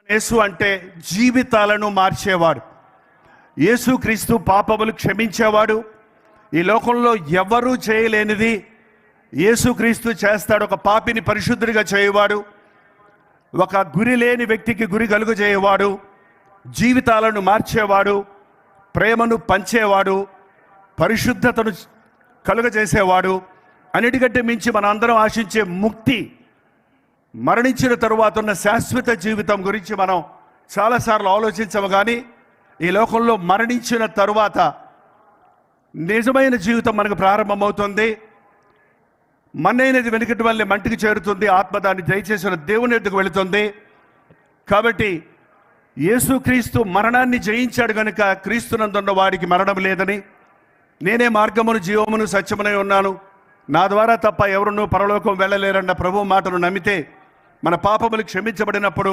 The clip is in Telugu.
యేసు అంటే జీవితాలను మార్చేవాడు. యేసుక్రీస్తు పాపములు క్షమించేవాడు. ఈ లోకంలో ఎవరూ చేయలేనిది యేసుక్రీస్తు చేస్తాడు. ఒక పాపిని పరిశుద్ధుడిగా చేయవాడు, ఒక గురి లేని వ్యక్తికి గురి కలుగు చేయవాడు, జీవితాలను మార్చేవాడు, ప్రేమను పంచేవాడు, పరిశుద్ధతను కలుగజేసేవాడు. అన్నిటికంటే మించి మన అందరం ఆశించే ముక్తి, మరణించిన తరువాత ఉన్న శాశ్వత జీవితం గురించి మనం చాలాసార్లు ఆలోచించము. కానీ ఈ లోకంలో మరణించిన తరువాత నిజమైన జీవితం మనకు ప్రారంభమవుతుంది. మన్నైనది వెనుకటి వల్లే మంటికి చేరుతుంది, ఆత్మ దాన్ని దయచేసిన దేవుని ఎద్దుకు వెళుతుంది. కాబట్టి యేసుక్రీస్తు మరణాన్ని జయించాడు కనుక క్రీస్తునందున్న వాడికి మరణం లేదని, నేనే మార్గమును జీవమును సత్యమునై ఉన్నాను, నా ద్వారా తప్ప ఎవరునూ పరలోకం వెళ్ళలేరన్న ప్రభు మాటను నమ్మితే మన పాపములు క్షమించబడినప్పుడు